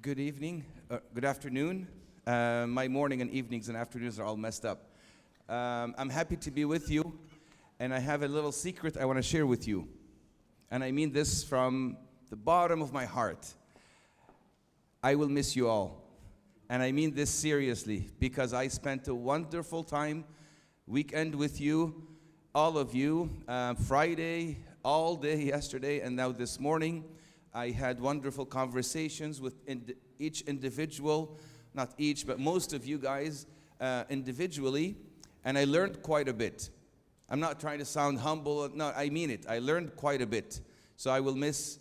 Good evening, good afternoon. My morning and evenings and afternoons are all messed up. I'm happy to be with you, and I have a little secret I want to share with you. And I mean this from the bottom of my heart. I will miss you all. And I mean this seriously, because I spent a wonderful weekend with you, all of you, Friday, all day yesterday, and now this morning. I had wonderful conversations with each individual, not each, but most of you guys individually, and I learned quite a bit. I'm not trying to sound humble. No, I mean it. I learned quite a bit. So I will miss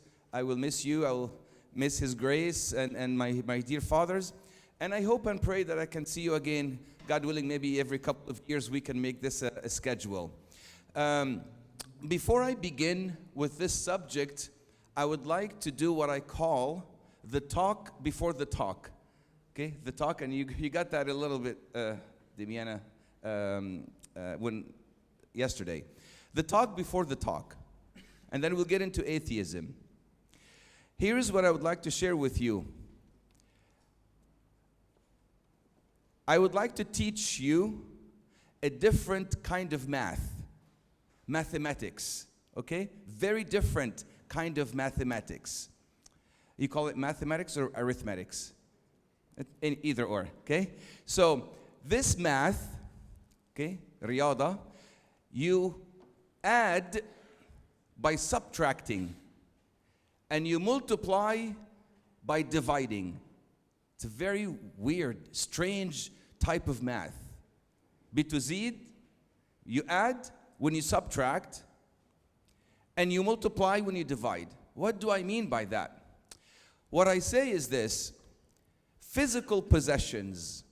you. I will miss His grace and my dear fathers. And I hope and pray that I can see you again, God willing, maybe every couple of years we can make this a schedule. Before I begin with this subject, I would like to do what I call the talk before the talk. Okay, the talk, and you got that a little bit, Demiana, yesterday. The talk before the talk. And then we'll get into atheism. Here's what I would like to share with you. I would like to teach you a different kind of mathematics, okay? Very different kind of mathematics. You call it mathematics or arithmetics? Either or, okay? So this math, okay, riyada, you add by subtracting, and you multiply by dividing. It's a very weird, strange type of math. Bituzid, you add when you subtract, and you multiply when you divide. What do I mean by that? What I say is this: physical possessions,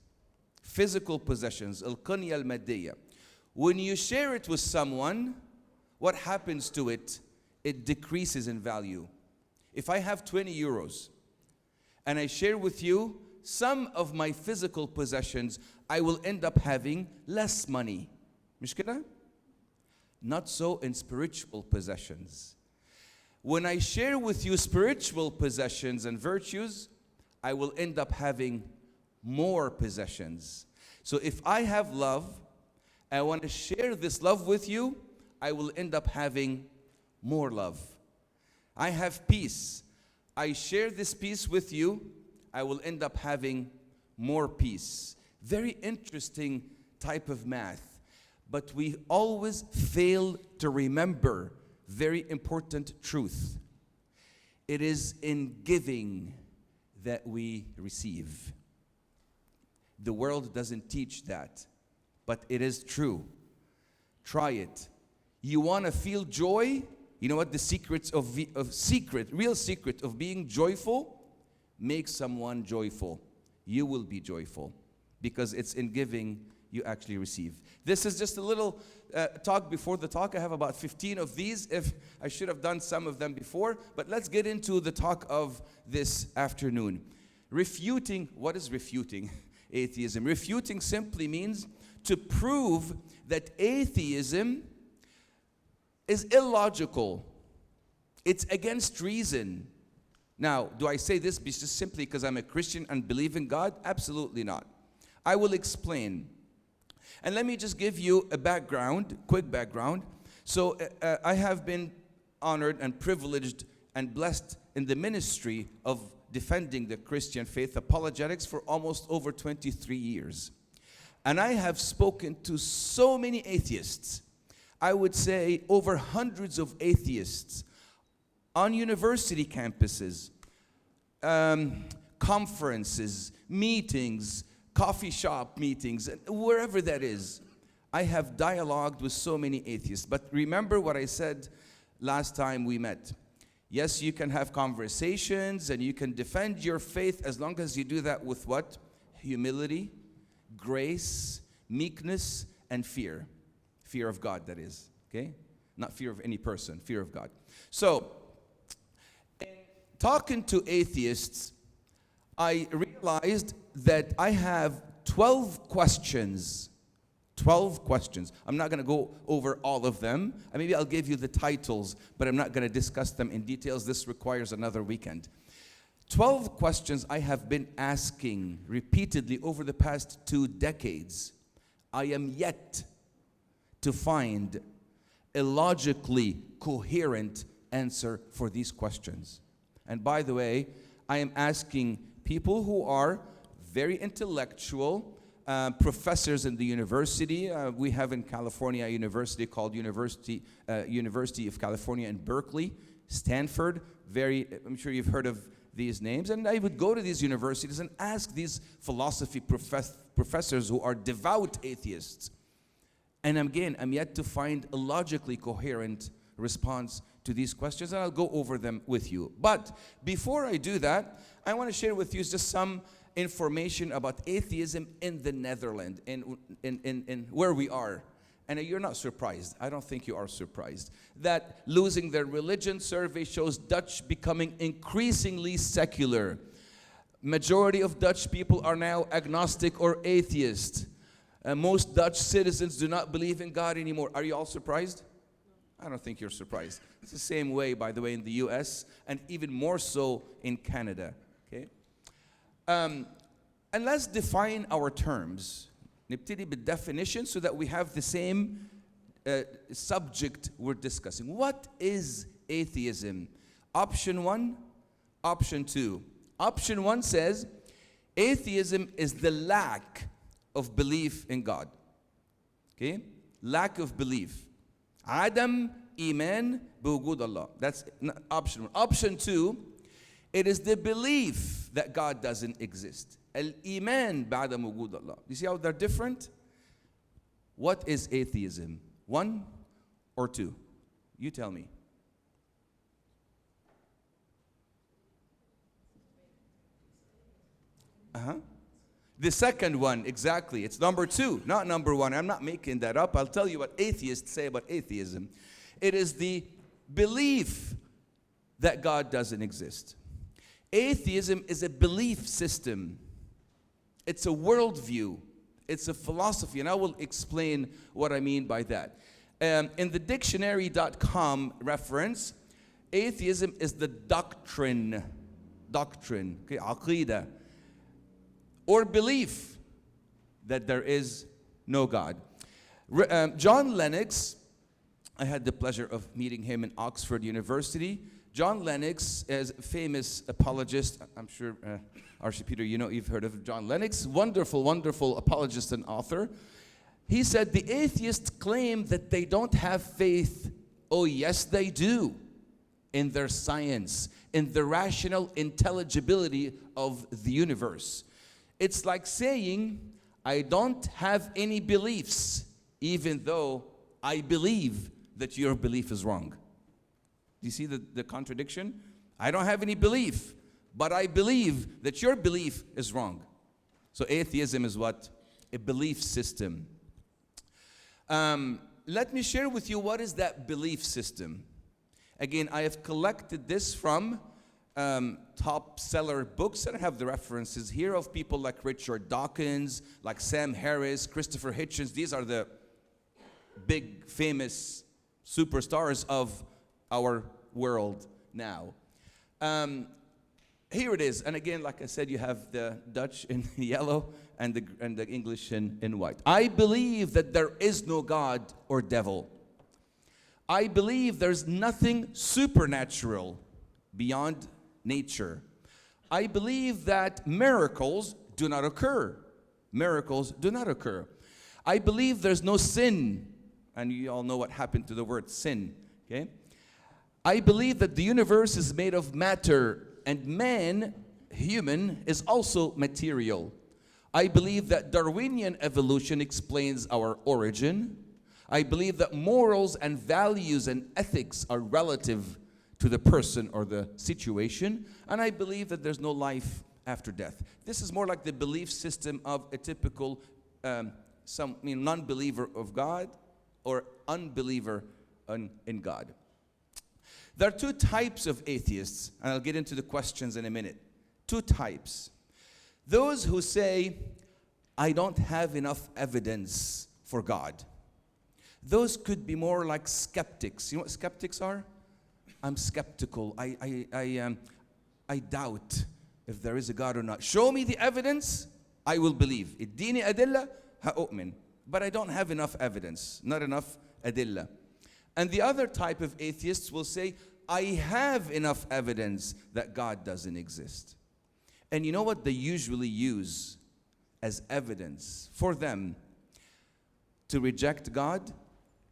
al-qanya al-maddiya. When you share it with someone, what happens to it? It decreases in value. If I have 20 euros and I share with you some of my physical possessions, I will end up having less money. مشكلة? Not so in spiritual possessions. When I share with you spiritual possessions and virtues, I will end up having more possessions. So if I have love, I want to share this love with you, I will end up having more love. I have peace. I share this peace with you, I will end up having more peace. Very interesting type of math. But we always fail to remember very important truth. It is in giving that we receive. The world doesn't teach that, but it is true. Try it. You want to feel joy? You know what the real secret of being joyful? Make someone joyful. You will be joyful, because it's in giving you actually receive. This is just a little talk before the talk. I have about 15 of these. If I should have done some of them before, but let's get into the talk of this afternoon. Refuting. What is refuting atheism? Refuting simply means to prove that atheism is illogical. It's against reason. Now, do I say this just simply because I'm a Christian and believe in God? Absolutely not. I will explain. And let me just give you a quick background. So I have been honored and privileged and blessed in the ministry of defending the Christian faith, apologetics, for almost over 23 years. And I have spoken to so many atheists. I would say over hundreds of atheists on university campuses, conferences, meetings, coffee shop meetings, wherever that is. I have dialogued with so many atheists. But remember what I said last time we met. Yes, you can have conversations and you can defend your faith as long as you do that with what? Humility, grace, meekness, and fear. Fear of God, that is. Okay? Not fear of any person, fear of God. So, in talking to atheists, I realized that I have 12 questions. 12 questions. I'm not going to go over all of them. Maybe I'll give you the titles, but I'm not going to discuss them in details. This requires another weekend. 12 questions I have been asking repeatedly over the past 2 decades. I am yet to find a logically coherent answer for these questions. And by the way, I am asking people who are very intellectual, professors in the university. We have in California a university called University of California in Berkeley, Stanford. I'm sure you've heard of these names. And I would go to these universities and ask these philosophy professors who are devout atheists. And again, I'm yet to find a logically coherent response to these questions, and I'll go over them with you. But before I do that, I want to share with you just some information about atheism in the Netherlands, in where we are. And you're not surprised. I don't think you are surprised that losing their religion survey shows Dutch becoming increasingly secular. Majority of Dutch people are now agnostic or atheist. Most Dutch citizens do not believe in God anymore. Are you all surprised? I don't think you're surprised. It's the same way, by the way, in the US, and even more so in Canada. Okay? And let's define our terms. نبتدي بالdefinition so that we have the same subject we're discussing. What is atheism? Option 1, option 2. Option 1 says, atheism is the lack of belief in God. Okay? Lack of belief. عدم إيمان بوجود الله. That's option 1. Option 2, it is the belief that God doesn't exist. الإيمان بعدم وجود الله. You see how they're different? What is atheism? 1 or 2? You tell me. The second one, exactly. It's number 2, not number 1. I'm not making that up. I'll tell you what atheists say about atheism. It is the belief that God doesn't exist. Atheism is a belief system. It's a worldview. It's a philosophy, and I will explain what I mean by that. In the dictionary.com reference, atheism is the doctrine, okay, aqidah, or belief that there is no God. John Lennox, I had the pleasure of meeting him in Oxford University. John Lennox is a famous apologist. I'm sure, Archie Peter, you've heard of John Lennox. Wonderful, wonderful apologist and author. He said, the atheists claim that they don't have faith. Oh, yes, they do. In their science, in the rational intelligibility of the universe. It's like saying, I don't have any beliefs, even though I believe that your belief is wrong. Do you see the contradiction? I don't have any belief, but I believe that your belief is wrong. So atheism is what? A belief system. Let me share with you what is that belief system. Again, I have collected this from top seller books, and I have the references here of people like Richard Dawkins, like Sam Harris, Christopher Hitchens. These are the big famous superstars of our world now. Here it is, and again, like I said, you have the Dutch in yellow and the English in white. I believe that there is no God or devil. I believe there's nothing supernatural beyond nature. I believe that miracles do not occur. Miracles do not occur. I believe there's no sin, and you all know what happened to the word sin, okay? I believe that the universe is made of matter, and man, human, is also material. I believe that Darwinian evolution explains our origin. I believe that morals and values and ethics are relative to the person or the situation. And I believe that there's no life after death. This is more like the belief system of a typical non-believer of God or unbeliever in God. There are 2 types of atheists, and I'll get into the questions in a minute. 2 types. Those who say, I don't have enough evidence for God. Those could be more like skeptics. You know what skeptics are? I'm skeptical. I doubt. if there is a God or not. Show me the evidence, I will believe. اديني أدلة هأؤمن. But I don't have enough evidence, not enough adilla. And the other type of atheists will say, I have enough evidence that God doesn't exist. And you know what they usually use as evidence for them to reject God?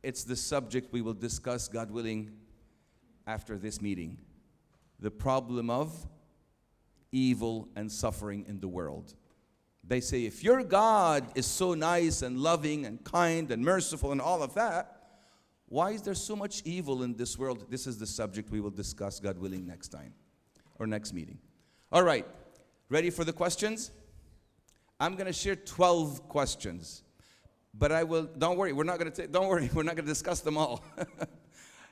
It's the subject we will discuss, God willing, after this meeting. The problem of evil and suffering in the world. They say, if your God is so nice and loving and kind and merciful and all of that, why is there so much evil in this world? This is the subject we will discuss, God willing, next time or next meeting. All right, ready for the questions? I'm going to share 12 questions, but I will, don't worry, we're not going to discuss them all.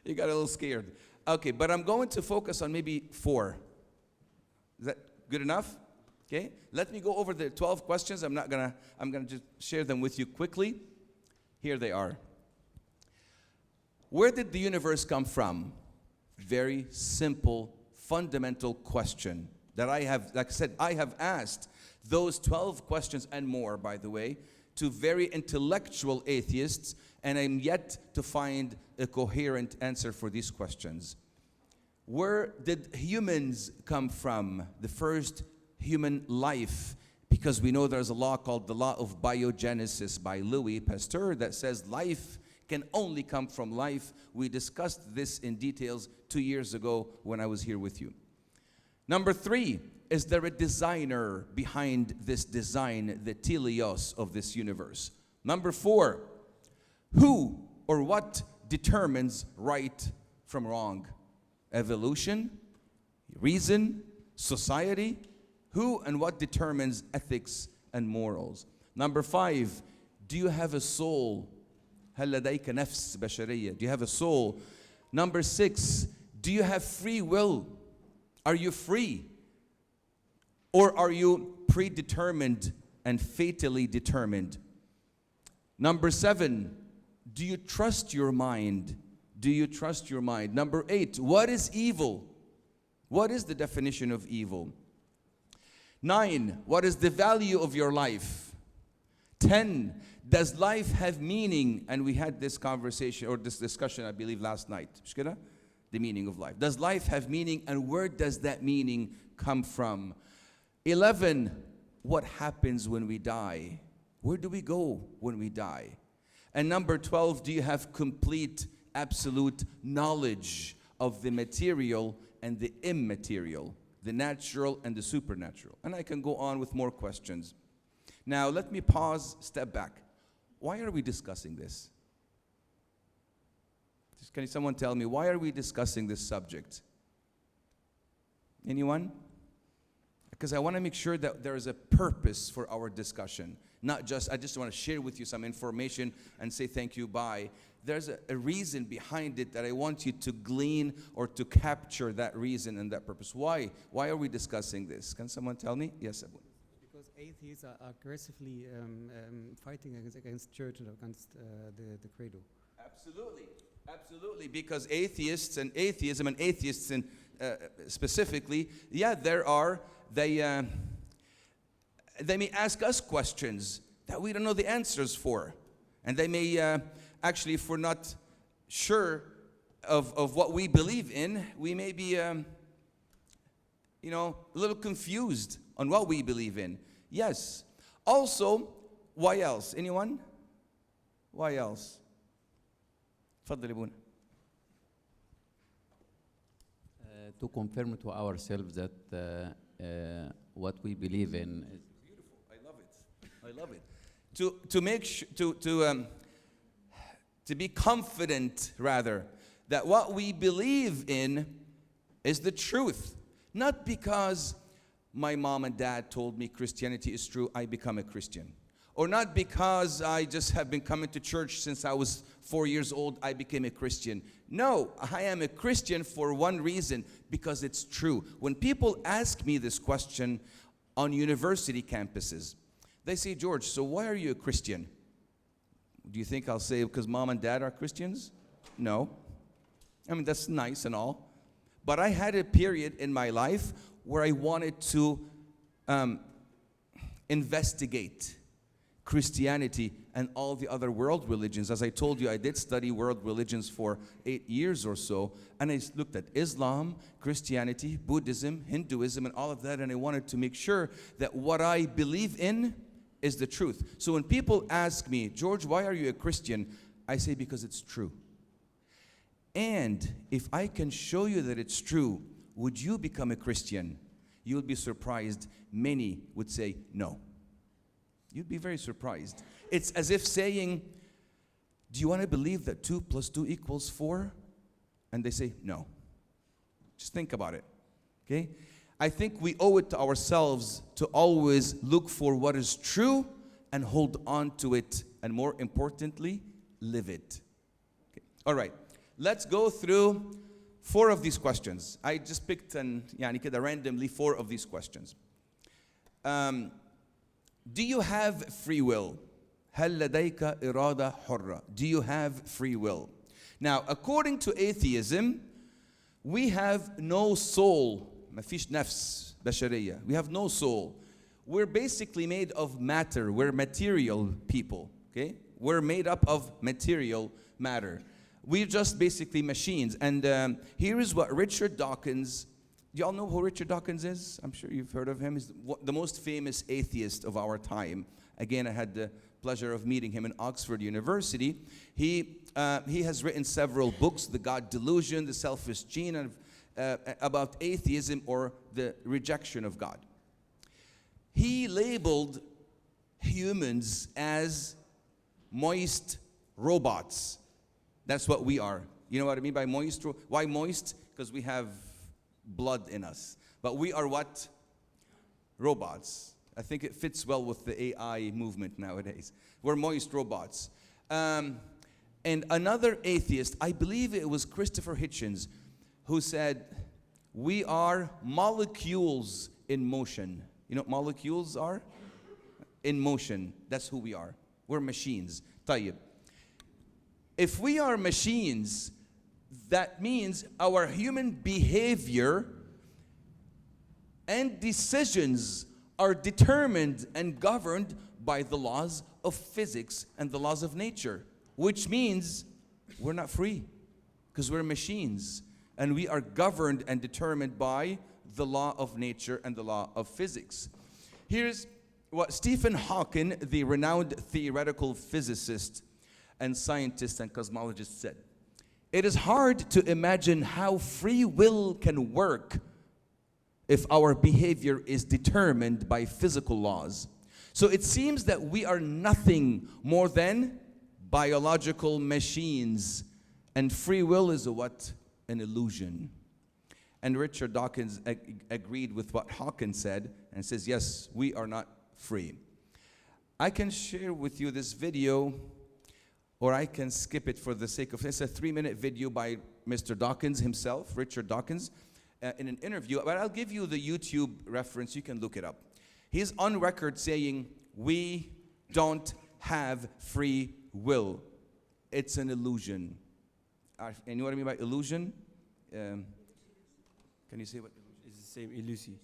You got a little scared. Okay, but I'm going to focus on maybe 4. Is that good enough? Okay, let me go over the 12 questions. I'm gonna just share them with you quickly. Here they are. Where did the universe come from? Very simple, fundamental question that I have, like I said, I have asked those 12 questions and more, by the way, to very intellectual atheists, and I'm yet to find a coherent answer for these questions. Where did humans come from? The first human life, because we know there's a law called the law of biogenesis by Louis Pasteur that says life can only come from life. We discussed this in details 2 years ago when I was here with you. Number 3, is there a designer behind this design, the teleos of this universe? Number 4, who or what determines right from wrong? Evolution, reason, society? Who and what determines ethics and morals? Number 5, do you have a soul? هل لديك نفس بشرية? Do you have a soul? Number 6, do you have free will? Are you free? Or are you predetermined and fatally determined? Number 7, do you trust your mind? Do you trust your mind? Number 8, what is evil? What is the definition of evil? 9, what is the value of your life? 10, does life have meaning? And we had this conversation or this discussion, I believe, last night. The meaning of life. Does life have meaning, and where does that meaning come from? 11, what happens when we die? Where do we go when we die? And number 12, do you have complete, absolute knowledge of the material and the immaterial? The natural and the supernatural. And I can go on with more questions. Now, let me pause, step back. Why are we discussing this? Can someone tell me, why are we discussing this subject? Anyone? Because I want to make sure that there is a purpose for our discussion. Not just, I just want to share with you some information and say thank you, bye. There's a reason behind it that I want you to glean or to capture that reason and that purpose. Why? Why are we discussing this? Can someone tell me? Yes, Abu. Because atheists are aggressively fighting against church and against the credo. Absolutely. Absolutely. Because atheists and atheism and atheists and specifically, yeah, they may ask us questions that we don't know the answers for. And they may, actually, if we're not sure of what we believe in, we may be, a little confused on what we believe in. Yes. Also, why else? Anyone? Why else? تفضل يا بونا. To confirm to ourselves that what we believe in is beautiful. I love it. I love it. To be confident, rather, that what we believe in is the truth. Not because my mom and dad told me Christianity is true, I become a Christian. Or not because I just have been coming to church since I was 4 years old, I became a Christian. No, I am a Christian for one reason, because it's true. When people ask me this question on university campuses, they say, George, so why are you a Christian? Do you think I'll say because mom and dad are Christians? No. I mean, that's nice and all. But I had a period in my life where I wanted to investigate Christianity and all the other world religions. As I told you, I did study world religions for 8 years or so, and I looked at Islam, Christianity, Buddhism, Hinduism, and all of that, and I wanted to make sure that what I believe in is the truth. So when people ask me, George, why are you a Christian? I say, because it's true. And if I can show you that it's true, would you become a Christian? You'll be surprised. Many would say no. You'd be very surprised. It's as if saying, do you want to believe that 2 + 2 = 4? And they say, no. Just think about it, okay? I think we owe it to ourselves to always look for what is true and hold on to it, and more importantly, live it. Okay. All right, let's go through 4 of these questions. I just picked randomly 4 of these questions. Do you have free will? هل لديك إرادة حرة? Do you have free will? Now, according to atheism, we have no soul. ما فيش نفس بشرية. We have no soul. We're basically made of matter. We're material people. Okay? We're made up of material matter. We're just basically machines. And here is what Richard Dawkins. Do y'all know who Richard Dawkins is? I'm sure you've heard of him. He's the most famous atheist of our time. Again, I had the pleasure of meeting him in Oxford University. He has written several books, The God Delusion, The Selfish Gene, and, about atheism or the rejection of God. He labeled humans as moist robots. That's what we are. You know what I mean by moist? Why moist? Because we have blood in us. But we are what? Robots. I think it fits well with the AI movement nowadays. We're moist robots. And another atheist, I believe it was Christopher Hitchens, who said, we are molecules in motion. You know what molecules are? In motion. That's who we are. We're machines. طيب. If we are machines, that means our human behavior and decisions are determined and governed by the laws of physics and the laws of nature, which means we're not free because we're machines and we are governed and determined by the law of nature and the law of physics. Here's what Stephen Hawking, the renowned theoretical physicist and scientist and cosmologist, said. It is hard to imagine how free will can work if our behavior is determined by physical laws. So it seems that we are nothing more than biological machines, and free will is a what? An illusion. And Richard Dawkins agreed with what Hawkins said and says, yes, we are not free. I can share with you this video, or I can skip it for the sake of, it's a 3-minute video by Mr. Dawkins himself, Richard Dawkins, in an interview, but I'll give you the YouTube reference, you can look it up. He's on record saying, we don't have free will. It's an illusion. And you know what I mean by illusion? Can you say what illusion? It's the same, illusion.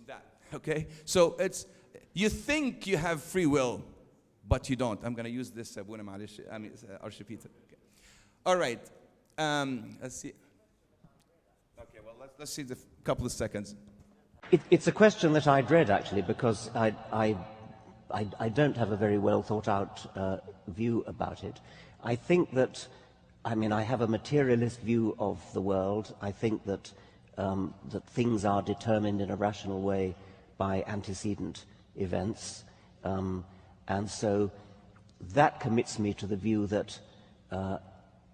That, okay? So it's, you think you have free will, but you don't. I'm going to use this, arshipita. Okay. All right. Let's see. Okay, well, let's see the couple of seconds. It's a question that I dread, actually, because I don't have a very well thought out view about it. I think that, I have a materialist view of the world. I think that that things are determined in a rational way by antecedent events. And so that commits me to the view that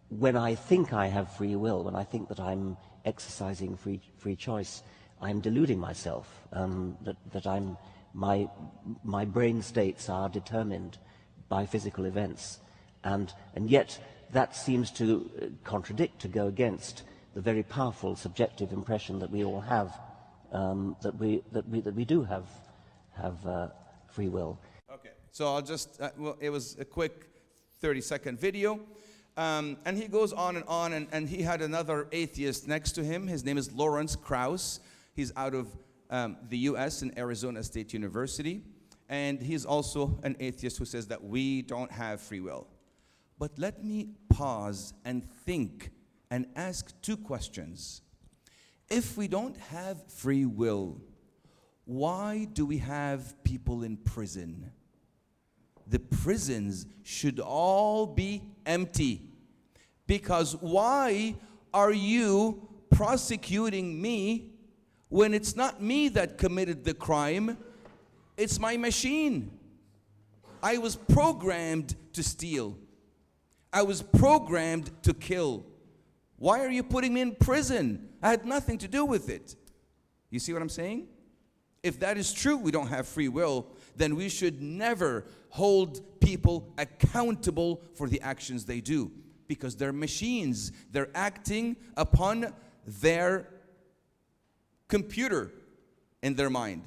when I think I have free will, when I think that I'm exercising free choice, I'm deluding myself, that my brain states are determined by physical events. And yet that seems to contradict, to go against the very powerful subjective impression that we all have, that we do have free will. Okay, so I'll just, it was a quick 30-second video. And he goes on, and he had another atheist next to him. His name is Lawrence Krauss. He's out of the US in Arizona State University, and he's also an atheist who says that we don't have free will. But let me pause and think and ask two questions. If we don't have free will, why do we have people in prison? The prisons should all be empty. Because why are you prosecuting me when it's not me that committed the crime? It's my machine. I was programmed to steal. I was programmed to kill. Why are you putting me in prison? I had nothing to do with it. You see what I'm saying? If that is true, we don't have free will, then we should never hold people accountable for the actions they do. Because they're machines. They're acting upon their computer in their mind.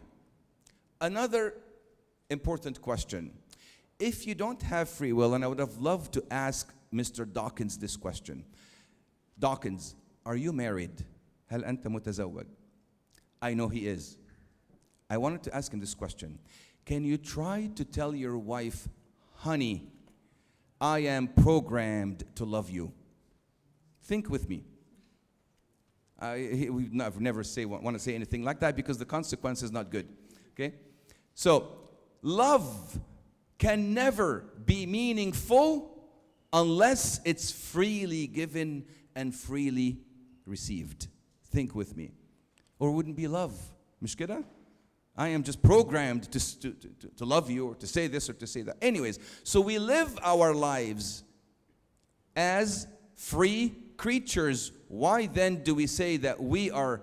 Another important question. If you don't have free will, and I would have loved to ask Mr. Dawkins this question. Dawkins, are you married? هل أنت متزوج? I know he is. I wanted to ask him this question. Can you try to tell your wife, honey, I am programmed to love you? Think with me. We never want to say anything like that because the consequence is not good. Okay? So, love can never be meaningful unless it's freely given and freely received. Think with me. Or it wouldn't be love. مش كده? I am just programmed to love you or to say this or to say that. Anyways, so we live our lives as free creatures. Why then do we say that we are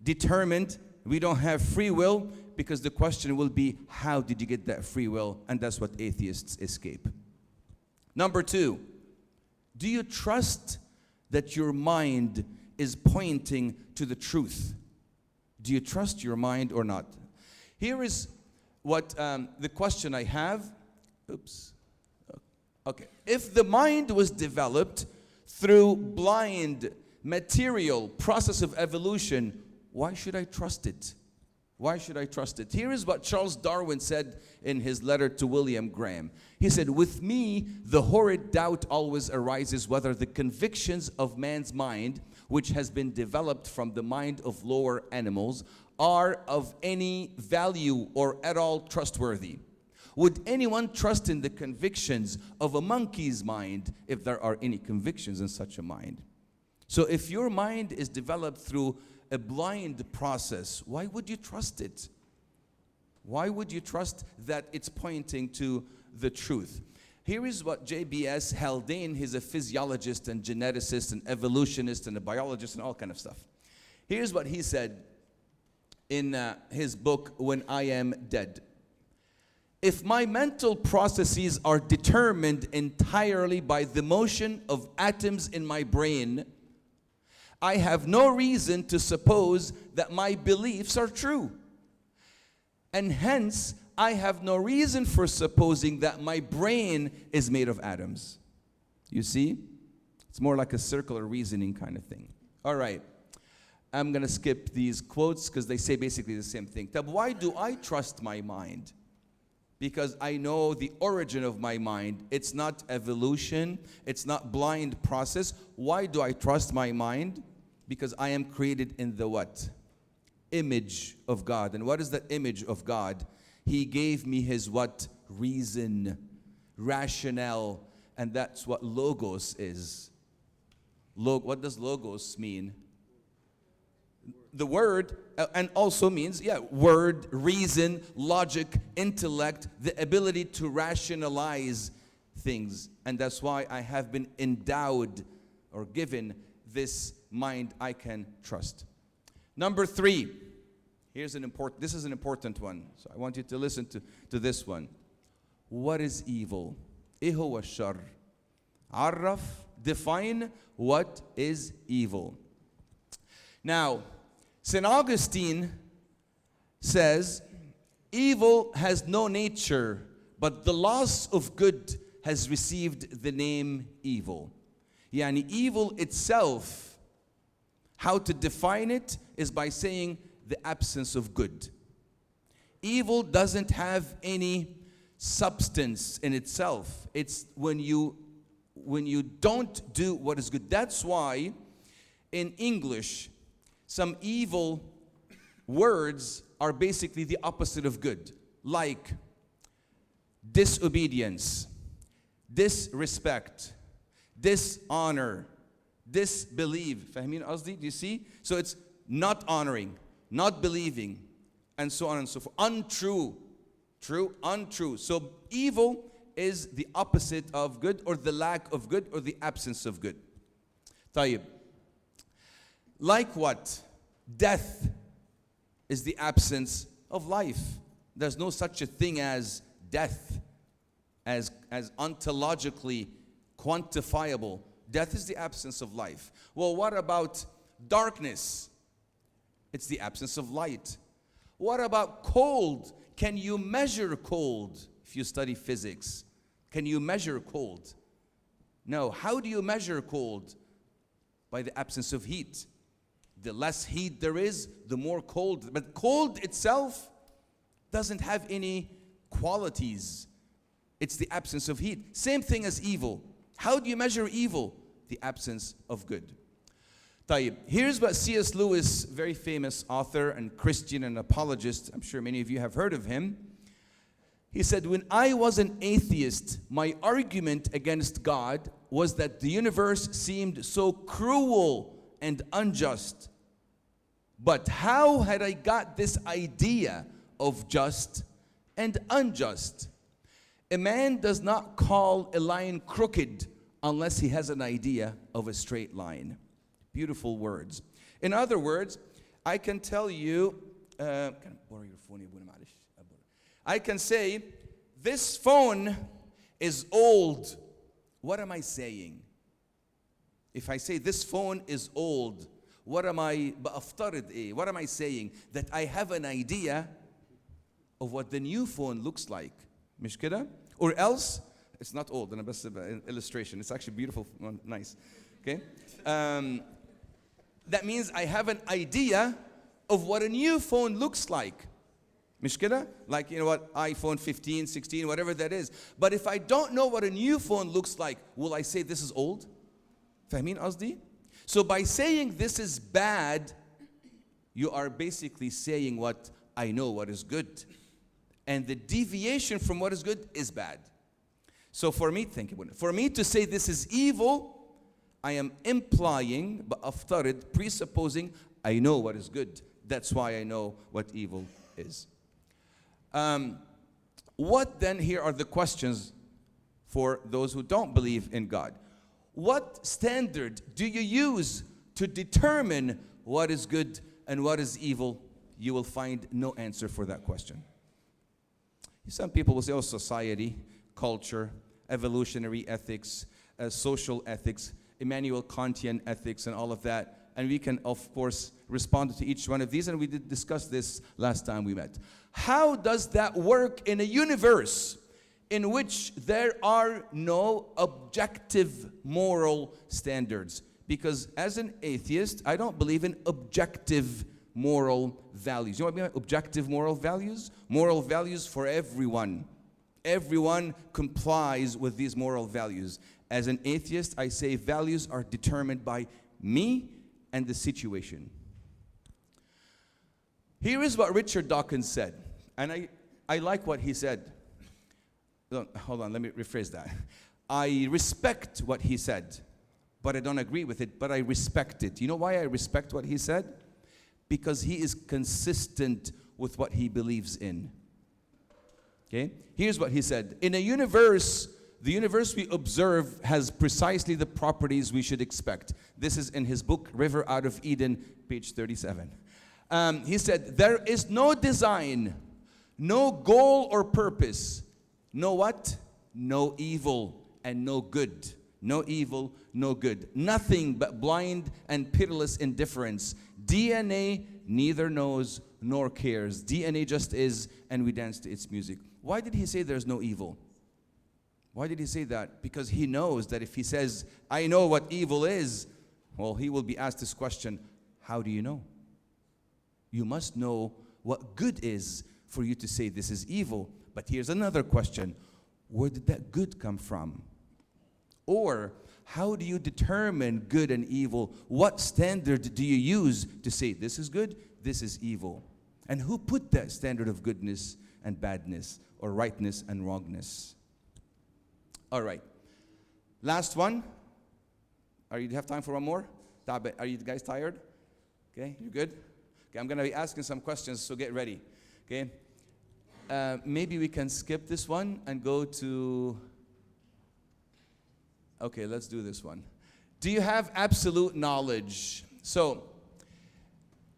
determined, we don't have free will? Because the question will be, how did you get that free will? And that's what atheists escape. Number two, do you trust that your mind is pointing to the truth? Do you trust your mind or not? Here is what the question I have. Oops. Okay. If the mind was developed through blind material process of evolution, why should I trust it? Why should I trust it? Here is what Charles Darwin said in his letter to William Graham. He said, with me, the horrid doubt always arises whether the convictions of man's mind, which has been developed from the mind of lower animals, are of any value or at all trustworthy. Would anyone trust in the convictions of a monkey's mind if there are any convictions in such a mind? So if your mind is developed through a blind process, why would you trust it? Why would you trust that it's pointing to the truth? Here is what J.B.S. Haldane, he's a physiologist and geneticist and evolutionist and a biologist and all kind of stuff. Here's what he said in his book, When I Am Dead. If my mental processes are determined entirely by the motion of atoms in my brain, I have no reason to suppose that my beliefs are true. And hence, I have no reason for supposing that my brain is made of atoms. You see? It's more like a circular reasoning kind of thing. All right. I'm going to skip these quotes because they say basically the same thing. But why do I trust my mind? Because I know the origin of my mind. It's not evolution. It's not blind process. Why do I trust my mind? Because I am created in the what? Image of God. And what is that image of God? He gave me his what? Reason, rationale. And that's what logos is. What does logos mean? The word, and also means, word, reason, logic, intellect, the ability to rationalize things. And that's why I have been endowed or given this mind I can trust. Number three, this is an important one. So I want you to listen to this one. What is evil? إيه هو الشر? عرف, define what is evil. Now, St. Augustine says, evil has no nature, but the loss of good has received the name evil. Yani evil itself, how to define it is by saying the absence of good. Evil doesn't have any substance in itself. It's when you don't do what is good. That's why in English, some evil words are basically the opposite of good, like disobedience, disrespect, dishonor, disbelieve. فاهمين قصدي? Do you see? So it's not honoring, not believing, and so on and so forth. Untrue, true, untrue. So evil is the opposite of good, or the lack of good, or the absence of good. طيب. Like what? Death is the absence of life. There's no such a thing as death, as ontologically quantifiable. Death is the absence of life. Well, what about darkness? It's the absence of light. What about cold? Can you measure cold if you study physics? Can you measure cold? No. How do you measure cold? By the absence of heat. The less heat there is, the more cold. But cold itself doesn't have any qualities. It's the absence of heat. Same thing as evil. How do you measure evil? The absence of good. طيب, here's what C.S. Lewis, very famous author and Christian and apologist, I'm sure many of you have heard of him. He said, when I was an atheist, my argument against God was that the universe seemed so cruel and unjust. But how had I got this idea of just and unjust? A man does not call a line crooked unless he has an idea of a straight line. Beautiful words. In other words, I can tell you, I can say, this phone is old. What am I saying? If I say this phone is old, what am I saying? That I have an idea of what the new phone looks like. مش كده? Or else, it's not old, أنا بس illustration. It's actually beautiful, nice. Okay? That means I have an idea of what a new phone looks like. مش كده? Like, you know what, iPhone 15, 16, whatever that is. But if I don't know what a new phone looks like, will I say this is old? فاهمين قصدي? So by saying this is bad, you are basically saying what I know what is good. And the deviation from what is good is bad. So for me, for me to say this is evil, I am implying, presupposing, I know what is good. That's why I know what evil is. What then, here are the questions for those who don't believe in God. What standard do you use to determine what is good and what is evil? You will find no answer for that question. Some people will say, oh, society, culture, evolutionary ethics, social ethics, Immanuel Kantian ethics, and all of that. And we can, of course, respond to each one of these, and we did discuss this last time we met. How does that work in a universe in which there are no objective moral standards? Because as an atheist, I don't believe in objective moral values. You know what I mean by objective moral values? Moral values for everyone. Everyone complies with these moral values. As an atheist, I say values are determined by me and the situation. Here is what Richard Dawkins said, and I like what he said. Hold on, let me rephrase that. I respect what he said, but I don't agree with it, but I respect it. You know why I respect what he said? Because he is consistent with what he believes in. Okay? Here's what he said. In a universe, the universe we observe has precisely the properties we should expect. This is in his book, River Out of Eden, page 37. He said, there is no design, no goal or purpose, no what? No evil and no good. No evil, no good. Nothing but blind and pitiless indifference. DNA neither knows nor cares. DNA just is, and we dance to its music. Why did he say there's no evil? Why did he say that? Because he knows that if he says, I know what evil is, well, he will be asked this question, how do you know? You must know what good is for you to say this is evil. But here's another question. Where did that good come from? Or how do you determine good and evil? What standard do you use to say this is good, this is evil? And who put that standard of goodness and badness, or rightness and wrongness? All right. Last one. Do you have time for one more? Are you guys tired? Okay, you good? Okay, I'm going to be asking some questions, so get ready. Okay. Maybe we can skip this one and go to... Okay, let's do this one. Do you have absolute knowledge? So,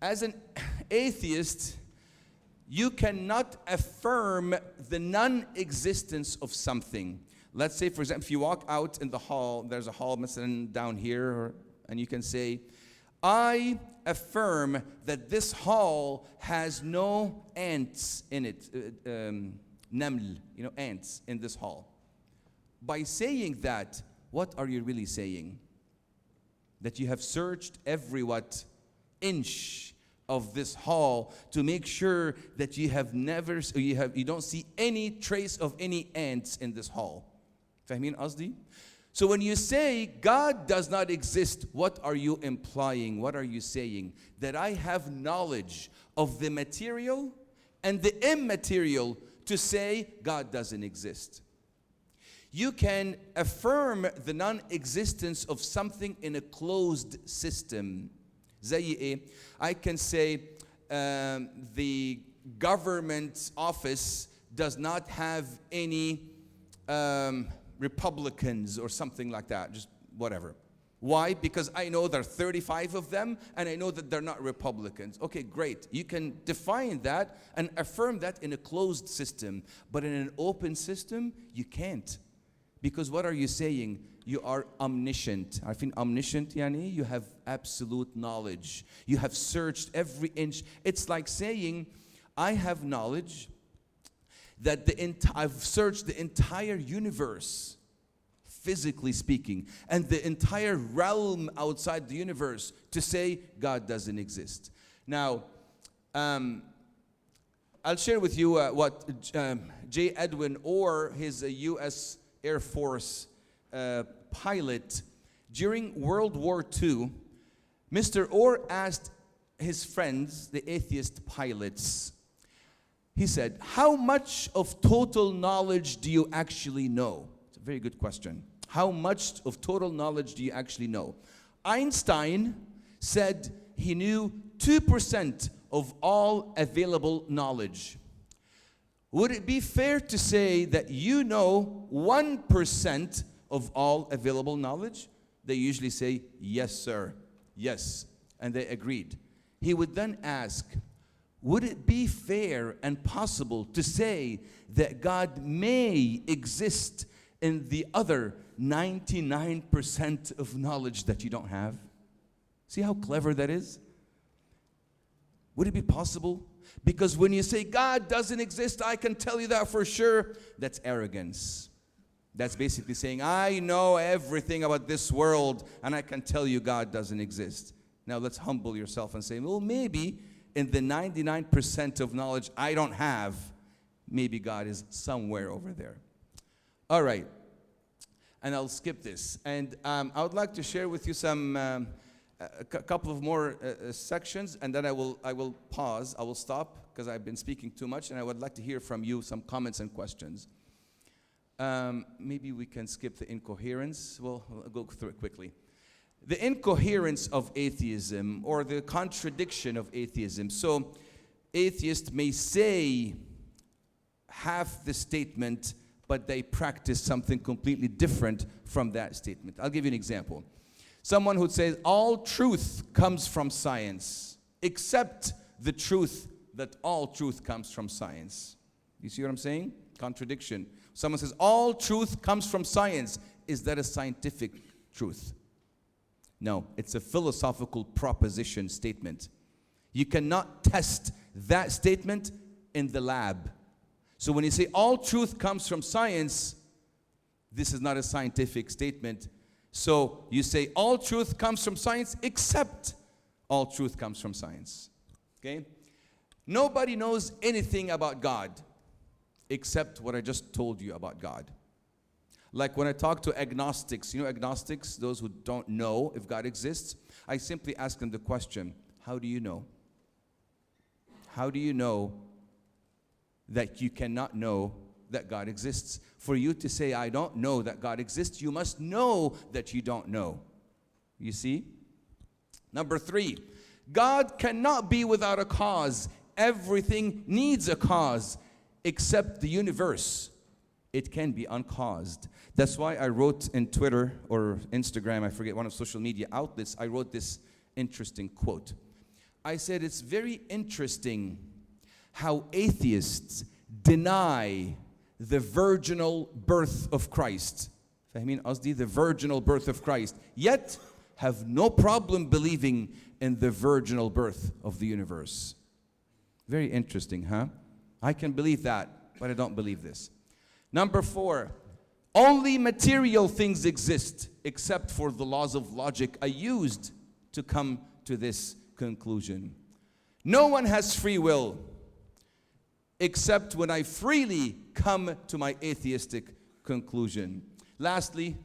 as an atheist, you cannot affirm the non-existence of something. Let's say, for example, if you walk out in the hall, there's a hall مثلا down here, and you can say, I affirm that this hall has no ants in it, naml, ants in this hall. By saying that, what are you really saying? That you have searched every inch of this hall to make sure that you don't see any trace of any ants in this hall. فاهمين قصدي? So when you say God does not exist, what are you implying? What are you saying? That I have knowledge of the material and the immaterial to say God doesn't exist. You can affirm the non-existence of something in a closed system. زي ايه? I can say the government office does not have any Republicans or something like that, just whatever. Why? Because I know there are 35 of them and I know that they're not Republicans. Okay, great. You can define that and affirm that in a closed system, but in an open system, you can't. Because what are you saying? You are omniscient. I think omniscient, yani, you have absolute knowledge. You have searched every inch. It's like saying, I have knowledge that I've searched the entire universe, physically speaking, and the entire realm outside the universe to say God doesn't exist. Now, I'll share with you what J. Edwin Orr, his U.S. Air Force pilot, during World War II, Mr. Orr asked his friends, the atheist pilots, he said, how much of total knowledge do you actually know? It's a very good question. How much of total knowledge do you actually know? Einstein said he knew 2% of all available knowledge. Would it be fair to say that you know 1% of all available knowledge? They usually say, yes, sir, yes, and they agreed. He would then ask, would it be fair and possible to say that God may exist in the other 99% of knowledge that you don't have? See how clever that is? Would it be possible? Because when you say God doesn't exist, I can tell you that for sure, that's arrogance. That's basically saying, I know everything about this world and I can tell you God doesn't exist. Now let's humble yourself and say, well, maybe in the 99% of knowledge I don't have, maybe God is somewhere over there. All right. And I'll skip this. And I would like to share with you some a couple of more sections, and then I will pause. I will stop because I've been speaking too much, and I would like to hear from you some comments and questions. Maybe we can skip the incoherence. Well, I'll go through it quickly. The incoherence of atheism, or the contradiction of atheism. So, atheists may say half the statement, but they practice something completely different from that statement. I'll give you an example. Someone who says all truth comes from science, except the truth that all truth comes from science. You see what I'm saying? Contradiction. Someone says all truth comes from science. Is that a scientific truth? No, it's a philosophical proposition statement. You cannot test that statement in the lab. So when you say all truth comes from science, this is not a scientific statement. So you say all truth comes from science, except all truth comes from science. Okay? Nobody knows anything about God except what I just told you about God. Like when I talk to agnostics, you know agnostics, those who don't know if God exists, I simply ask them the question, how do you know? How do you know that you cannot know that God exists? For you to say, I don't know that God exists, you must know that you don't know. You see? Number 3, God cannot be without a cause. Everything needs a cause except the universe. It can be uncaused. That's why I wrote in Twitter or Instagram, I forget, one of social media outlets, I wrote this interesting quote. I said, it's very interesting how atheists deny the virginal birth of Christ. فاهمين قصدي? The virginal birth of Christ. Yet have no problem believing in the virginal birth of the universe. Very interesting, huh? I can believe that, but I don't believe this. Number 4, only material things exist except for the laws of logic I used to come to this conclusion. No one has free will except when I freely come to my atheistic conclusion. Lastly,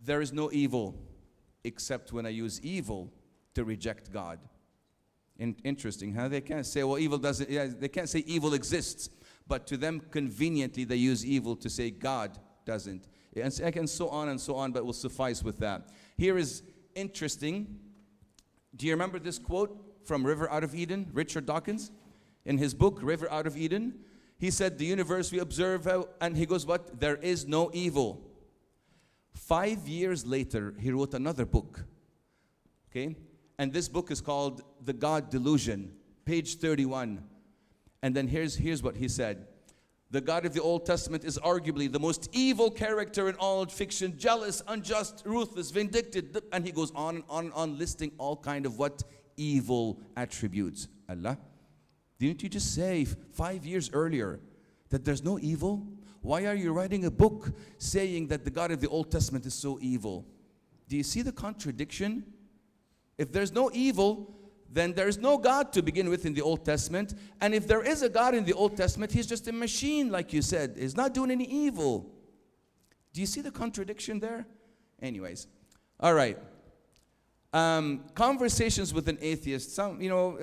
there is no evil except when I use evil to reject God. Interesting, huh? They can't say, well, evil doesn't, yeah, they can't say evil exists, but to them, conveniently, they use evil to say God doesn't. And so on, but we'll suffice with that. Here is interesting. Do you remember this quote from River Out of Eden, Richard Dawkins? In his book, River Out of Eden, he said, the universe we observe, and he goes, what? There is no evil. 5 years later, he wrote another book, okay? And this book is called The God Delusion, page 31. And then here's what he said. The God of the Old Testament is arguably the most evil character in all fiction, jealous, unjust, ruthless, vindictive. And he goes on and on and on, listing all kind of what? Evil attributes. Allah, didn't you just say 5 years earlier that there's no evil? Why are you writing a book saying that the God of the Old Testament is so evil? Do you see the contradiction? If there's no evil, then there's no God to begin with in the Old Testament. And if there is a God in the Old Testament, he's just a machine, like you said. He's not doing any evil. Do you see the contradiction there? Anyways, all right. Conversations with an atheist. I'll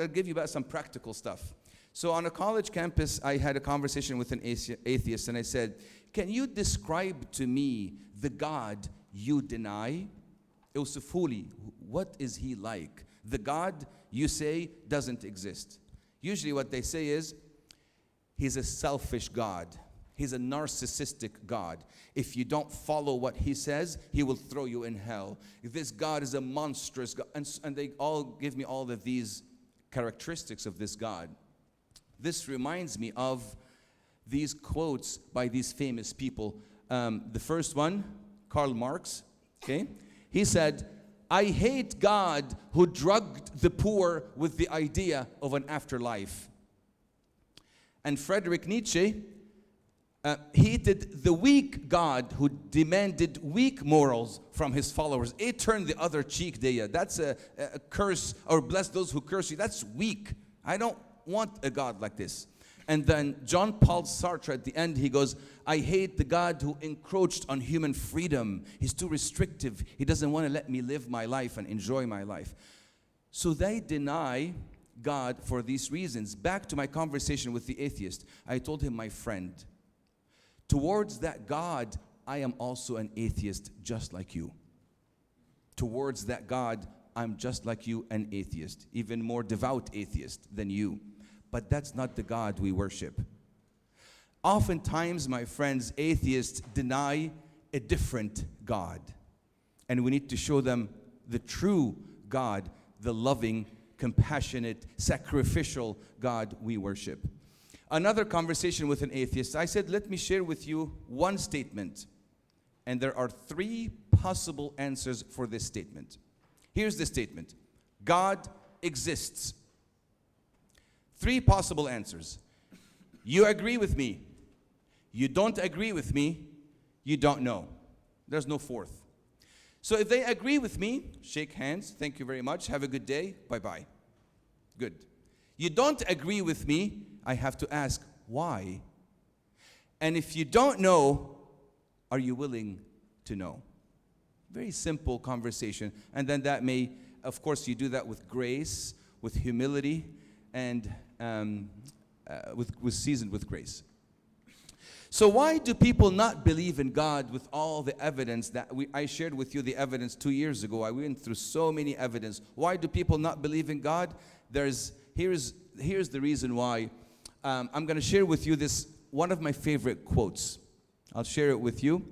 give you about some practical stuff. So on a college campus, I had a conversation with an atheist, and I said, can you describe to me the God you deny? Awsifuli, what is he like? The God you say doesn't exist. Usually what they say is, he's a selfish God. He's a narcissistic God. If you don't follow what he says, he will throw you in hell. This God is a monstrous God. And they all give me all of these characteristics of this God. This reminds me of these quotes by these famous people. The first one, Karl Marx, okay? He said, I hate God who drugged the poor with the idea of an afterlife. And Friedrich Nietzsche hated the weak God who demanded weak morals from his followers. It turned the other cheek, Deya. That's a curse, or bless those who curse you. That's weak. I don't want a God like this. And then John Paul Sartre at the end, he goes, I hate the God who encroached on human freedom. He's too restrictive. He doesn't want to let me live my life and enjoy my life. So they deny God for these reasons. Back to my conversation with the atheist, I told him, my friend, towards that God, I am also an atheist just like you. Towards that God, I'm just like you, an atheist, even more devout atheist than you. But that's not the God we worship. Oftentimes, my friends, atheists deny a different God. And we need to show them the true God, the loving, compassionate, sacrificial God we worship. Another conversation with an atheist, I said, let me share with you one statement. And there are 3 possible answers for this statement. Here's the statement. God exists. 3 possible answers. You agree with me. You don't agree with me. You don't know. There's no 4th. So if they agree with me, shake hands. Thank you very much. Have a good day. Bye-bye. Good. You don't agree with me, I have to ask, why? And if you don't know, are you willing to know? Very simple conversation. And then that may, of course, you do that with grace, with humility, and with seasoned with grace. So why do people not believe in God with all the evidence that I shared with you the evidence 2 years ago? I went through so many evidence. Why do people not believe in God? Here's the reason why. I'm going to share with you this, one of my favorite quotes. I'll share it with you,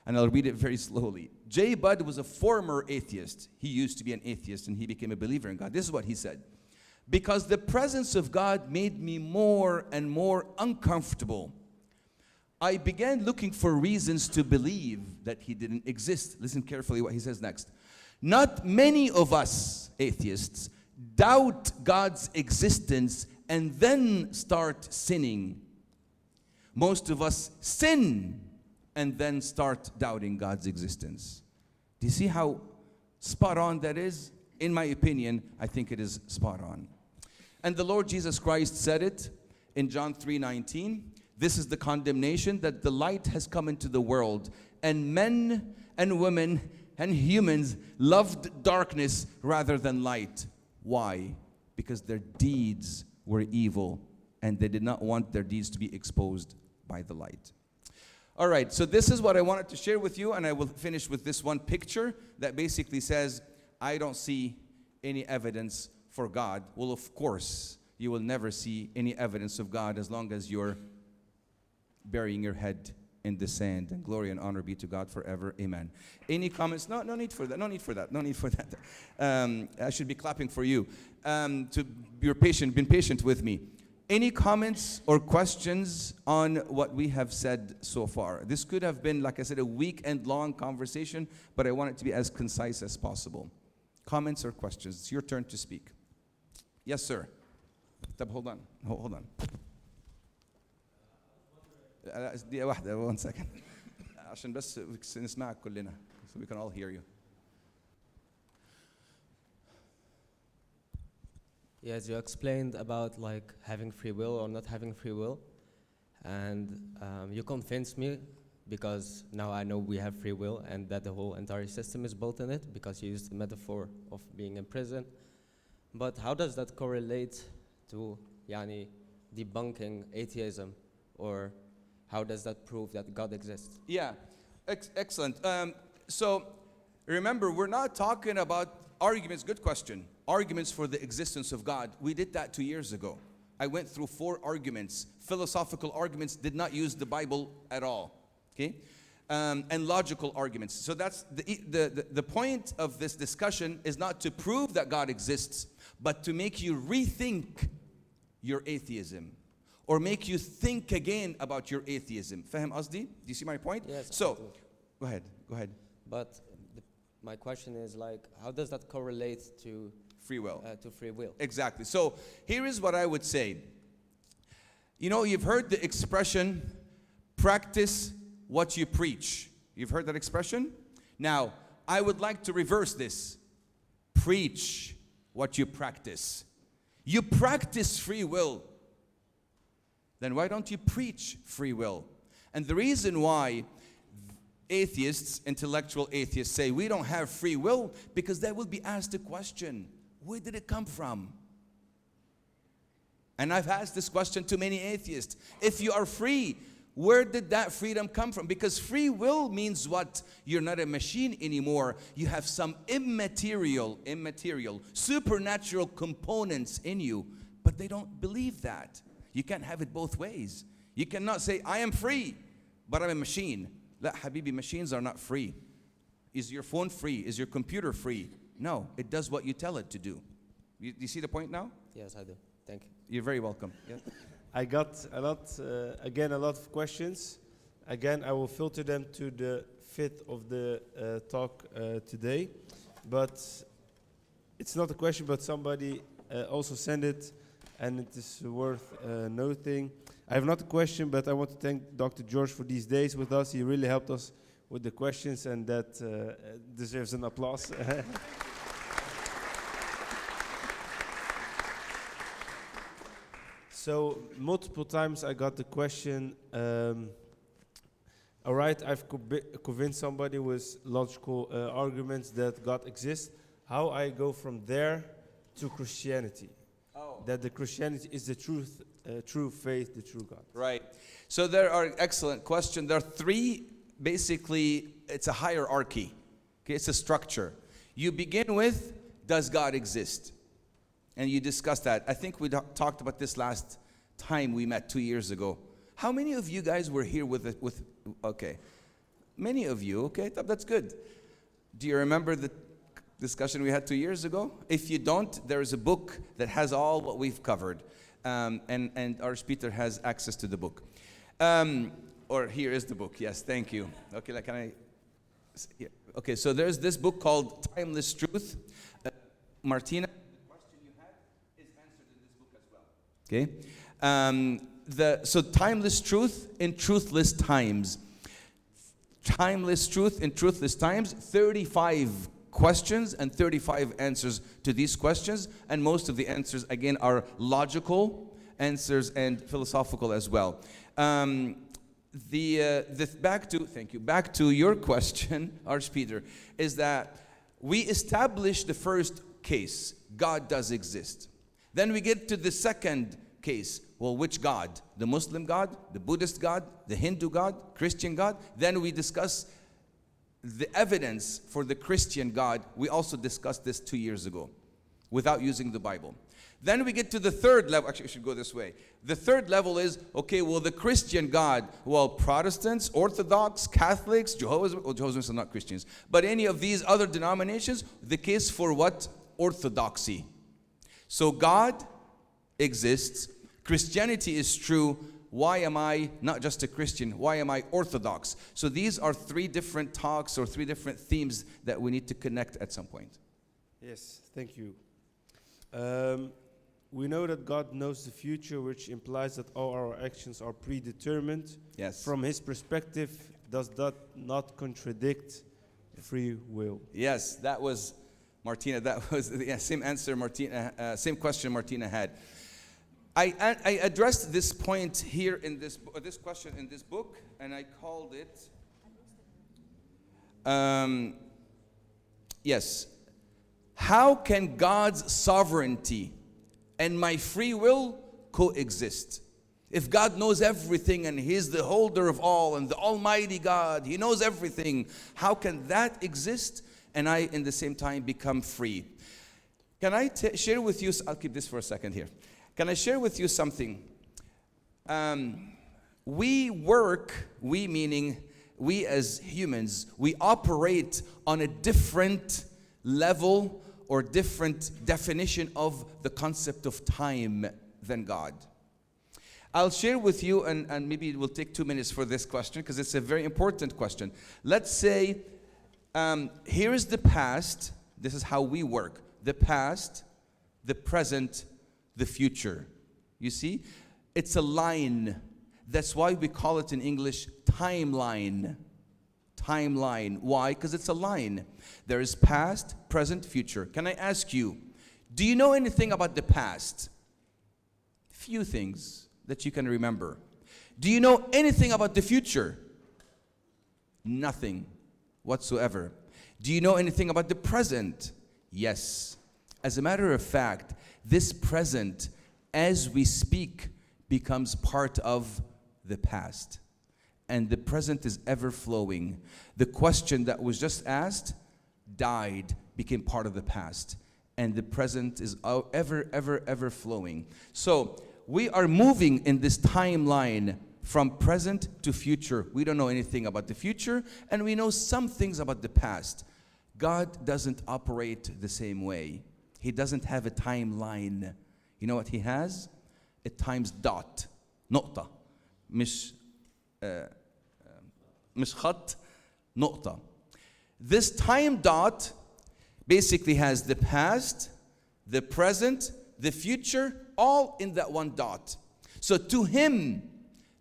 and I'll read it very slowly. J. Budd was a former atheist. He used to be an atheist, and he became a believer in God. This is what he said. Because the presence of God made me more and more uncomfortable, I began looking for reasons to believe that he didn't exist. Listen carefully what he says next. Not many of us atheists doubt God's existence and then start sinning. Most of us sin and then start doubting God's existence. Do you see how spot on that is? In my opinion, I think it is spot on. And the Lord Jesus Christ said it in John 3:19. This is the condemnation, that the light has come into the world, and men and women and humans loved darkness rather than light. Why? Because their deeds were evil, and they did not want their deeds to be exposed by the light. All right, so this is what I wanted to share with you, and I will finish with this one picture that basically says, I don't see any evidence for God. Well, of course, you will never see any evidence of God as long as you're burying your head in the sand. And glory and honor be to God forever. Amen. Any comments? No need for that. No need for that. No need for that. I should be clapping for you. To be patient, been patient with me. Any comments or questions on what we have said so far? This could have been, like I said, a weekend-long conversation, but I want it to be as concise as possible. Comments or questions? It's your turn to speak. Yes, sir. Hold on. Hold on. دقيقة واحدة, 1 second. عشان بس نسمعك كلنا, so we can all hear you. Yes, you explained about like having free will or not having free will, and you convinced me, because now I know we have free will and that the whole entire system is built in it, because you used the metaphor of being in prison. But how does that correlate to debunking atheism, or how does that prove that God exists? Yeah, excellent. So remember, we're not talking about arguments. Good question. Arguments for the existence of God. We did that 2 years ago. I went through 4 arguments. Philosophical arguments, did not use the Bible at all. Okay? And logical arguments. So that's the point of this discussion is not to prove that God exists, but to make you rethink your atheism, or make you think again about your atheism. فاهم قصدي? Do you see my point? Yes. So, go ahead. But my question is like, how does that correlate to free will? To free will. Exactly. So here is what I would say. You know, you've heard the expression, practice what you preach. You've heard that expression? Now, I would like to reverse this. Preach what you practice. You practice free will. Then why don't you preach free will? And the reason why atheists, intellectual atheists, say we don't have free will, because they will be asked a question. Where did it come from? And I've asked this question to many atheists. If you are free, where did that freedom come from? Because free will means what? You're not a machine anymore. You have some immaterial, supernatural components in you, but they don't believe that. You can't have it both ways. You cannot say, I am free, but I'm a machine. La, habibi, machines are not free. Is your phone free? Is your computer free? No, it does what you tell it to do. You see the point now? Yes, I do. Thank you. You're very welcome. Yeah. I got a lot of questions. Again, I will filter them to the fit of the talk today. But it's not a question, but somebody also sent it, and it is worth noting. I have not a question, but I want to thank Dr. George for these days with us. He really helped us with the questions, and that deserves an applause. So multiple times I got the question, all right, I've convinced somebody with logical arguments that God exists. How I go from there to Christianity? Oh. That the Christianity is the truth, true faith, the true God. Right. So there are excellent question. There are three, basically, it's a hierarchy. Okay, it's a structure. You begin with, does God exist? And you discuss that. I think we talked about this last time we met 2 years ago. How many of you guys were here with okay. Many of you, okay, that's good. Do you remember the discussion we had 2 years ago? If you don't, there is a book that has all what we've covered. And our speaker has access to the book. Or here is the book, yes, thank you. Okay, can I? Yeah. Okay, so there's this book called Timeless Truth. Martina, the question you had is answered in this book as well. Okay? So timeless truth in truthless times. Timeless truth in truthless times, 35 questions and 35 answers to these questions, and most of the answers again are logical answers and philosophical as well. Back to your question, Archpeter, is that we established the first case, God does exist. Then we get to the second case, well, which God? The Muslim God, the Buddhist God, the Hindu God, Christian God? Then we discuss the evidence for the Christian God. We also discussed this 2 years ago without using the Bible. Then we get to the third level. Actually, we should go this way. The third level is, okay, well, the Christian God, well, Protestants, Orthodox, Catholics, Jehovah's Witnesses are not Christians, but any of these other denominations, the case for what? Orthodoxy. So God exists. Christianity is true. Why am I not just a Christian? Why am I Orthodox? So these are three different talks or three different themes that we need to connect at some point. Yes, thank you. We know that God knows the future, which implies that all our actions are predetermined. Yes. From his perspective, does that not contradict free will? Yes, that was Martina. That was the same answer Martina, same question Martina had. I addressed this point here in this question in this book, and I called it. Yes. How can God's sovereignty and my free will coexist? If God knows everything and He's the holder of all and the Almighty God, He knows everything, how can that exist and I in the same time become free? Can I share with you, I'll keep this for a second here. Can I share with you something? We meaning we as humans, we operate on a different level or different definition of the concept of time than God. I'll share with you, and maybe it will take 2 minutes for this question because it's a very important question. Let's say, here is the past. This is how we work. The past, the present, the future. You see? It's a line. That's why we call it in English timeline. Timeline. Why? Because it's a line. There is past, present, future. Can I ask you, do you know anything about the past? Few things that you can remember. Do you know anything about the future? Nothing whatsoever. Do you know anything about the present? Yes. As a matter of fact, this present, as we speak, becomes part of the past. And the present is ever flowing. The question that was just asked died, became part of the past. And the present is ever flowing. So we are moving in this timeline from present to future. We don't know anything about the future, and we know some things about the past. God doesn't operate the same way. He doesn't have a timeline. You know what he has? A times dot. نقطة. مش خط, نقطة. This time dot basically has the past, the present, the future, all in that one dot. So to him,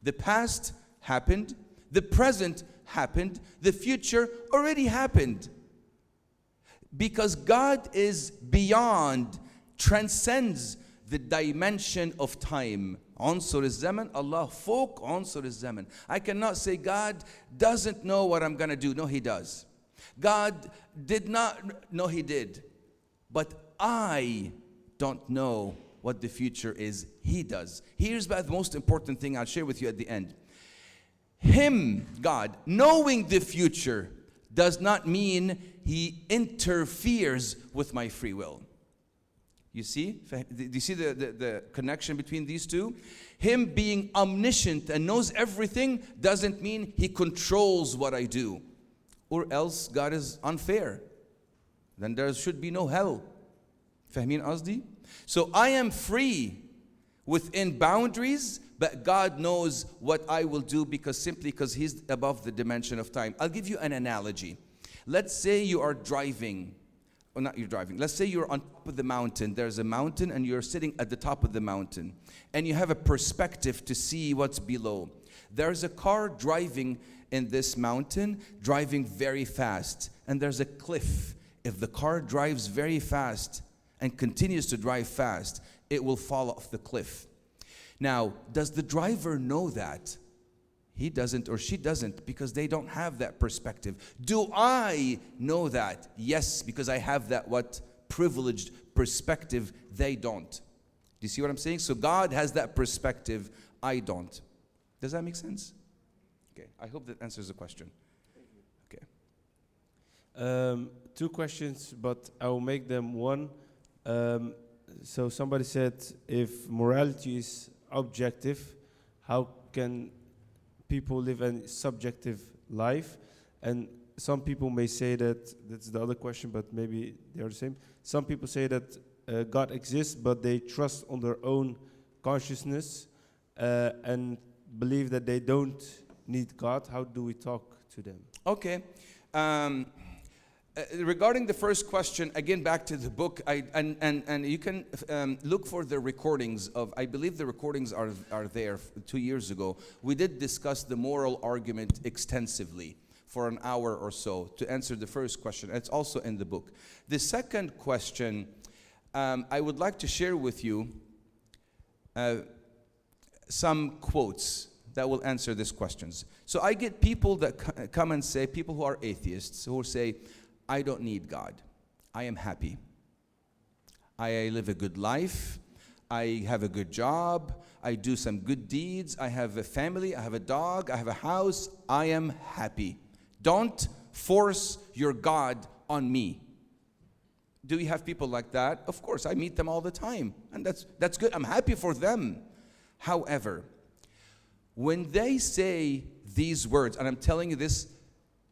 the past happened, the present happened, the future already happened. Because God is beyond, transcends the dimension of time. عنصر الزمن, Allah فوق عنصر الزمن. I cannot say God doesn't know what I'm going to do. No, He does. God did not, no, He did. But I don't know what the future is. He does. Here's the most important thing I'll share with you at the end. Him, God, knowing the future does not mean He interferes with my free will. You see? Do you see the connection between these two? Him being omniscient and knows everything doesn't mean He controls what I do. Or else God is unfair. Then there should be no hell. فاهمين قصدي? So I am free within boundaries, but God knows what I will do simply because He's above the dimension of time. I'll give you an analogy. Let's say you are driving, or not you're driving. Let's say you're on top of the mountain. There's a mountain and you're sitting at the top of the mountain. And you have a perspective to see what's below. There's a car driving in this mountain, driving very fast. And there's a cliff. If the car drives very fast and continues to drive fast, it will fall off the cliff. Now, does the driver know that? He doesn't or she doesn't, because they don't have that perspective. Do I know that? Yes, because I have that privileged perspective. They don't. Do you see what I'm saying? So God has that perspective. I don't. Does that make sense? Okay, I hope that answers the question. Okay. Two questions, but I will make them one. So somebody said, if morality is objective, how can people live a subjective life? And some people may say that's the other question, but maybe they are the same. Some people say that God exists, but they trust on their own consciousness and believe that they don't need God. How do we talk to them? Okay. Regarding the first question, again back to the book, and you can look for the recordings of, I believe the recordings are there 2 years ago. We did discuss the moral argument extensively for an hour or so to answer the first question. It's also in the book. The second question, I would like to share with you some quotes that will answer these questions. So I get people that come and say, people who are atheists, who say, I don't need God. I am happy. I live a good life. I have a good job. I do some good deeds. I have a family. I have a dog. I have a house. I am happy. Don't force your God on me. Do we have people like that? Of course, I meet them all the time. And that's good. I'm happy for them. However, when they say these words, and I'm telling you this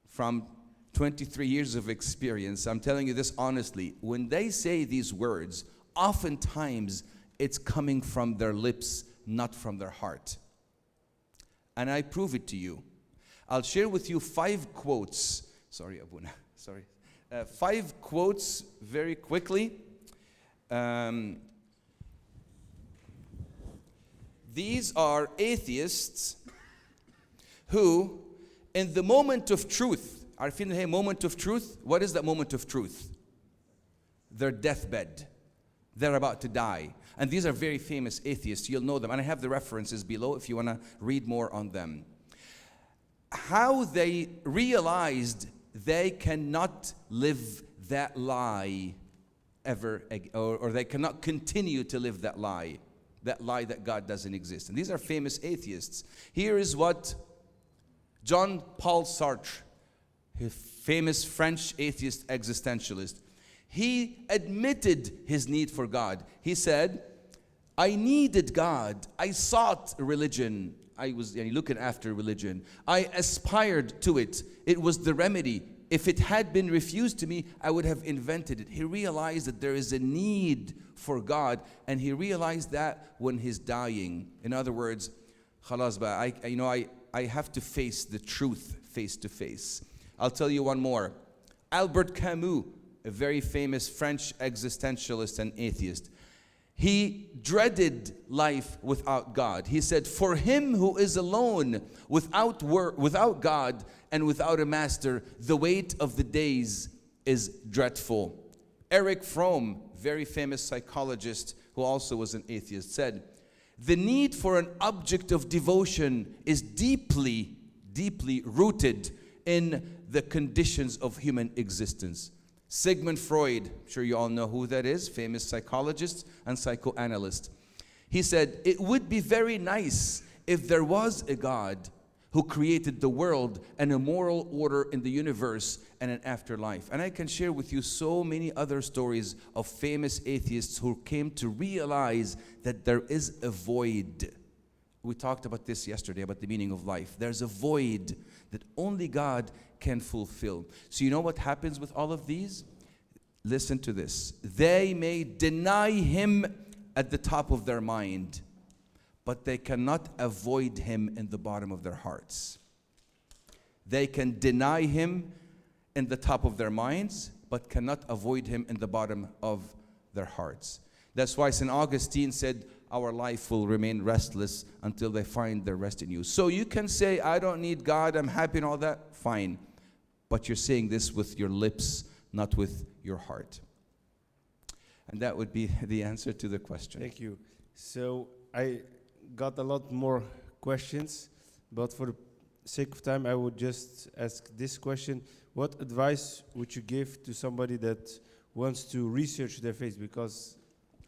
from 23 years of experience, I'm telling you this honestly, when they say these words, oftentimes it's coming from their lips, not from their heart. And I prove it to you. I'll share with you 5 quotes. Sorry, Abuna. Sorry. 5 quotes very quickly. These are atheists who, in the moment of truth, عارفين هي moment of truth? What is that moment of truth? Their deathbed. They're about to die. And these are very famous atheists. You'll know them. And I have the references below if you want to read more on them. How they realized they cannot live that lie ever, or they cannot continue to live that lie that God doesn't exist. And these are famous atheists. Here is what Jean-Paul Sartre, a famous French atheist existentialist, he admitted his need for God. He said, I needed God. I sought religion. I was looking after religion. I aspired to it. It was the remedy. If it had been refused to me, I would have invented it. He realized that there is a need for God, and he realized that when he's dying. In other words, خلاص بقى, I have to face the truth face to face. I'll tell you one more. Albert Camus, a very famous French existentialist and atheist, he dreaded life without God. He said, for him who is alone, without God and without a master, the weight of the days is dreadful. Erich Fromm, very famous psychologist who also was an atheist, said, The need for an object of devotion is deeply, deeply rooted in the conditions of human existence. Sigmund Freud, I'm sure you all know who that is, famous psychologist and psychoanalyst. He said, it would be very nice if there was a God who created the world and a moral order in the universe and an afterlife. And I can share with you so many other stories of famous atheists who came to realize that there is a void. We talked about this yesterday, about the meaning of life. There's a void that only God can fulfill. So you know what happens with all of these? Listen to this. They may deny Him at the top of their mind, but they cannot avoid Him in the bottom of their hearts. They can deny Him in the top of their minds, but cannot avoid Him in the bottom of their hearts. That's why St. Augustine said, our life will remain restless until they find their rest in you. So you can say, I don't need God, I'm happy and all that, fine. But you're saying this with your lips, not with your heart. And that would be the answer to the question. Thank you. So I got a lot more questions, but for the sake of time, I would just ask this question. What advice would you give to somebody that wants to research their faith? Because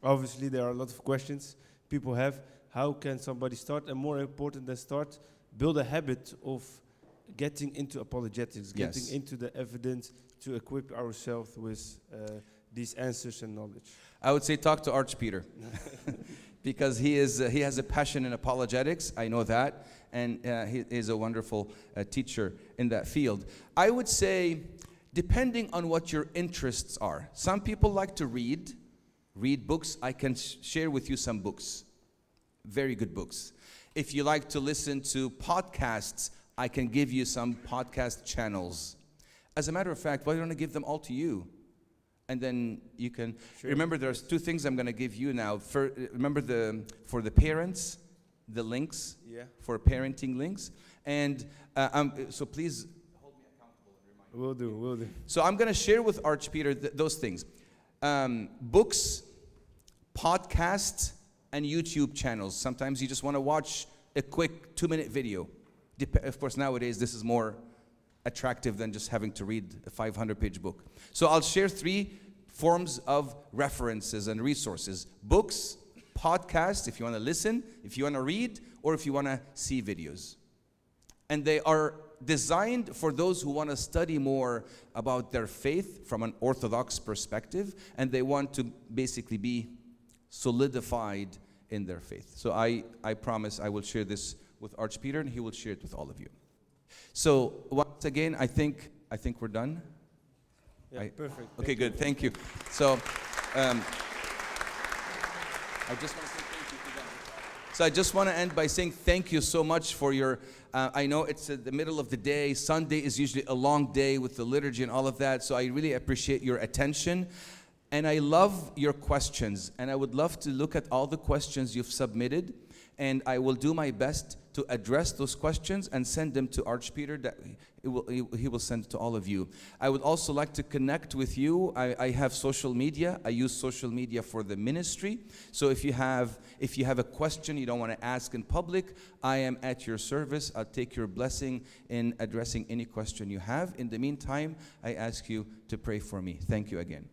obviously there are a lot of questions people have. How can somebody start? And more important than start, build a habit of getting into apologetics, Yes. getting into the evidence to equip ourselves with these answers and knowledge. I would say talk to Arch Peter. Because he has a passion in apologetics, I know that, and he is a wonderful teacher in that field. I would say, depending on what your interests are. Some people like to read books. I can share with you some books, very good books. If you like to listen to podcasts, I can give you some podcast channels. As a matter of fact, why don't I give them all to you? And then you can remember there's two things I'm going to give you now. Remember for the parents, the links for parenting links, and so please hold me accountable and remind me. Will do. So I'm going to share with Arch Peter those things: books, podcasts, and YouTube channels. Sometimes you just want to watch a quick 2-minute video. Of course, nowadays this is more attractive than just having to read a 500-page book. So I'll share 3 forms of references and resources: books, podcasts, if you want to listen, if you want to read, or if you want to see videos. And they are designed for those who want to study more about their faith from an orthodox perspective, and they want to basically be solidified in their faith. So I promise I will share this with Arch Peter, and he will share it with all of you. So once again, I think we're done. Yeah, perfect. Okay, good. Thank you. So I just want to say thank you to them. So I just want to end by saying thank you so much for your. I know it's the middle of the day. Sunday is usually a long day with the liturgy and all of that. So I really appreciate your attention. And I love your questions. And I would love to look at all the questions you've submitted. And I will do my best to address those questions and send them to Arch Peter. That he will send it to all of you. I would also like to connect with you. I have social media. I use social media for the ministry. So if you have a question you don't want to ask in public, I am at your service. I'll take your blessing in addressing any question you have. In the meantime, I ask you to pray for me. Thank you again.